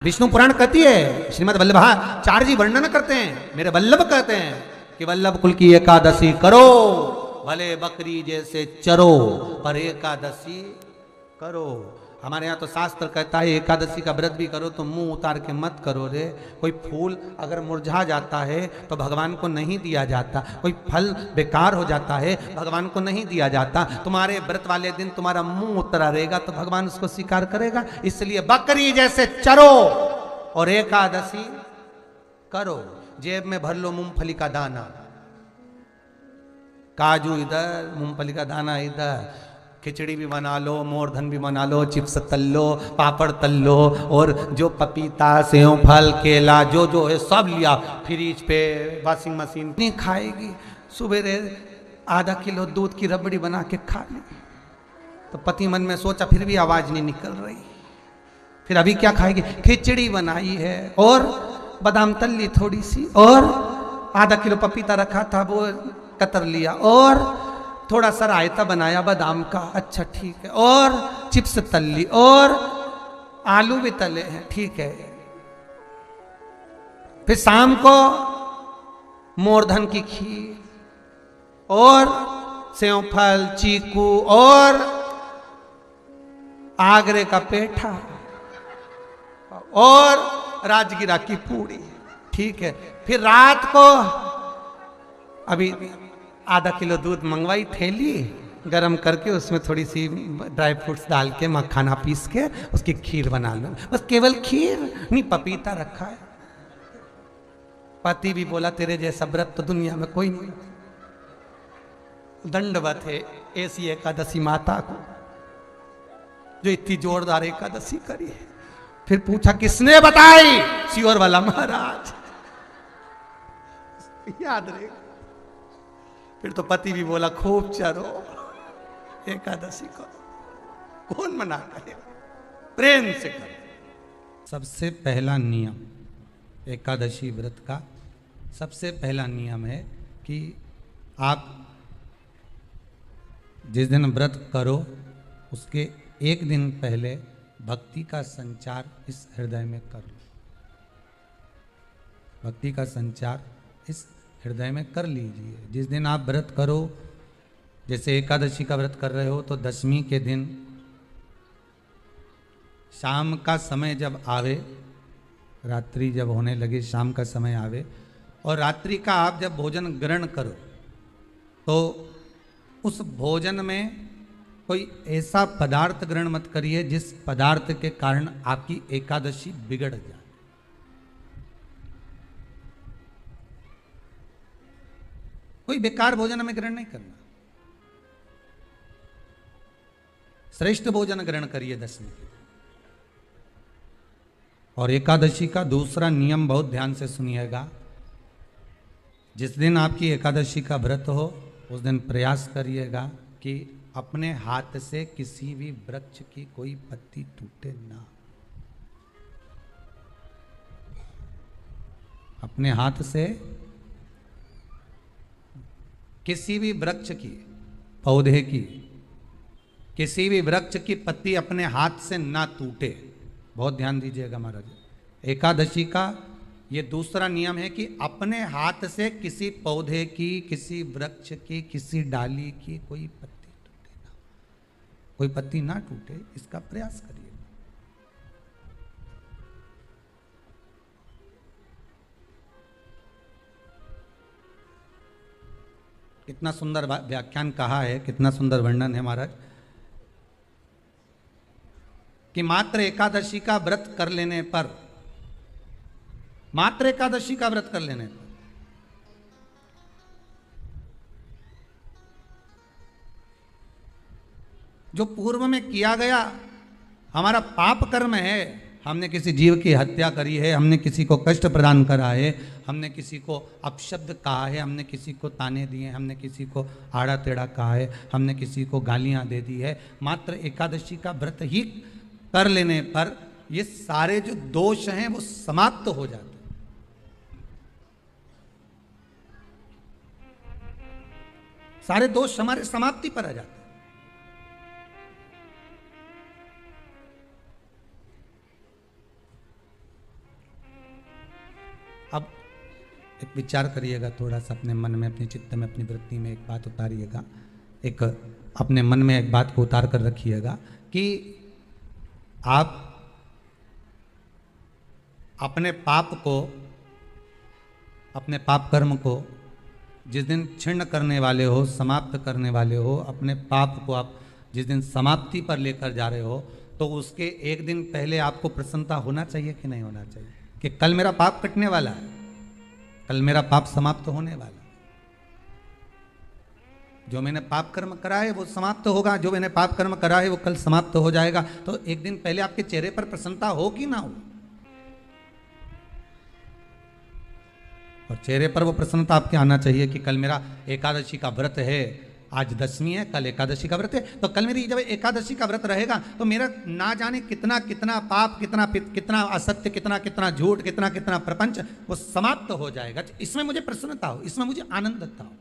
विष्णु पुराण कहती है, श्रीमद् वल्लभाचार्य जी वर्णन करते हैं, मेरे वल्लभ कहते हैं कि वल्लभ कुल की एकादशी करो, भले बकरी जैसे चरो पर एकादशी करो। हमारे यहाँ तो शास्त्र कहता है एकादशी का व्रत भी करो तो मुंह उतार के मत करो रे। कोई फूल अगर मुरझा जाता है तो भगवान को नहीं दिया जाता, कोई फल बेकार हो जाता है भगवान को नहीं दिया जाता। तुम्हारे व्रत वाले दिन तुम्हारा मुंह उतरा रहेगा तो भगवान उसको स्वीकार करेगा। इसलिए बकरी जैसे चरो और एकादशी करो। जेब में भर लो मूंगफली का दाना, काजू इधर, मूंगफली का दाना इधर, खिचड़ी भी बना लो, मोरधन भी बना लो, चिप्स तल लो, पापड़ तल लो, और जो पपीता सेव फल केला जो है सब लिया फ्रिज पे, वॉशिंग मशीन नहीं खाएगी। सुबह आधा किलो दूध की रबड़ी बना के खा ली। तो पति मन में सोचा फिर भी आवाज नहीं निकल रही, फिर अभी क्या खाएगी? खिचड़ी बनाई है और बादाम तल ली थोड़ी सी, और आधा किलो पपीता रखा था वो कतर लिया, और थोड़ा सा रायता बनाया बादाम का, अच्छा ठीक है, और चिप्स तल ली, और आलू भी तले हैं, ठीक है। फिर शाम को मोरधन की खीर और सेवफल चीकू और आगरे का पेठा और राजगिरा की पूड़ी, ठीक है। फिर रात को अभी आधा किलो दूध मंगवाई, थैली गरम करके उसमें थोड़ी सी ड्राई फ्रूट्स डाल के मखाना पीस के उसकी खीर बना लो, बस केवल खीर नहीं, पपीता रखा है। पति भी बोला तेरे जैसा व्रत तो दुनिया में कोई नहीं। दंडवत है ऐसी एकादशी माता को जो इतनी जोरदार एकादशी करी है। फिर पूछा किसने बताई? सियोर वाला महाराज, याद रहे। फिर तो पति भी बोला खूब चरो, एकादशी करो, कौन मना करे, प्रेम से करो। सबसे पहला नियम एकादशी व्रत का, सबसे पहला नियम है कि आप जिस दिन व्रत करो उसके एक दिन पहले भक्ति का संचार इस हृदय में कर लो। भक्ति का संचार इस हृदय में कर लीजिए। जिस दिन आप व्रत करो, जैसे एकादशी का व्रत कर रहे हो तो दशमी के दिन शाम का समय जब आवे, रात्रि जब होने लगे, शाम का समय आवे और रात्रि का आप जब भोजन ग्रहण करो तो उस भोजन में कोई ऐसा पदार्थ ग्रहण मत करिए जिस पदार्थ के कारण आपकी एकादशी बिगड़ जाए। कोई बेकार भोजन हमें ग्रहण नहीं करना, श्रेष्ठ भोजन ग्रहण करिए दशमी के। और एकादशी का दूसरा नियम बहुत ध्यान से सुनिएगा। जिस दिन आपकी एकादशी का व्रत हो उस दिन प्रयास करिएगा कि अपने हाथ से किसी भी वृक्ष की कोई पत्ती टूटे ना। अपने हाथ से किसी भी वृक्ष की, पौधे की, किसी भी वृक्ष की पत्ती अपने हाथ से ना टूटे। बहुत ध्यान दीजिएगा महाराज। एकादशी का ये दूसरा नियम है कि अपने हाथ से किसी पौधे की, किसी वृक्ष की, किसी डाली की कोई पत्ती टूटे ना, कोई पत्ती ना टूटे, इसका प्रयास करिए। कितना सुंदर व्याख्यान कहा है, कितना सुंदर वर्णन है महाराज, कि मात्र एकादशी का व्रत कर लेने पर, मात्र एकादशी का व्रत कर लेने पर जो पूर्व में किया गया हमारा पाप कर्म है, हमने किसी जीव की हत्या करी है, हमने किसी को कष्ट प्रदान करा है, हमने किसी को अपशब्द कहा है, हमने किसी को ताने दिए, हमने किसी को आड़ा टेढ़ा कहा है, हमने किसी को गालियां दे दी है, मात्र एकादशी का व्रत ही कर लेने पर ये सारे जो दोष हैं वो समाप्त हो जाते हैं। सारे दोष हमारे समाप्ति पर आ जाते हैं। अब एक विचार करिएगा थोड़ा सा अपने मन में, अपने चित्त में, अपनी वृत्ति में एक बात उतारिएगा, एक अपने मन में एक बात को उतार कर रखिएगा कि आप अपने पाप को, अपने पाप कर्म को जिस दिन छिन्न करने वाले हो, समाप्त करने वाले हो, अपने पाप को आप जिस दिन समाप्ति पर लेकर जा रहे हो, तो उसके एक दिन पहले आपको प्रसन्नता होना चाहिए कि नहीं होना चाहिए कि कल मेरा पाप कटने वाला है, कल मेरा पाप समाप्त होने वाला है। जो मैंने पाप कर्म करा है वो समाप्त होगा, जो मैंने पाप कर्म करा है वो कल समाप्त हो जाएगा। तो एक दिन पहले आपके चेहरे पर प्रसन्नता हो कि ना हो, और चेहरे पर वो प्रसन्नता आपके आना चाहिए कि कल मेरा एकादशी का व्रत है, आज दशमी है, कल एकादशी का व्रत है, तो कल मेरी जब एकादशी का व्रत रहेगा तो मेरा ना जाने कितना कितना पाप, कितना असत्य, कितना झूठ, कितना प्रपंच वो समाप्त हो जाएगा। इसमें मुझे प्रसन्नता हो, इसमें मुझे आनंदता हो।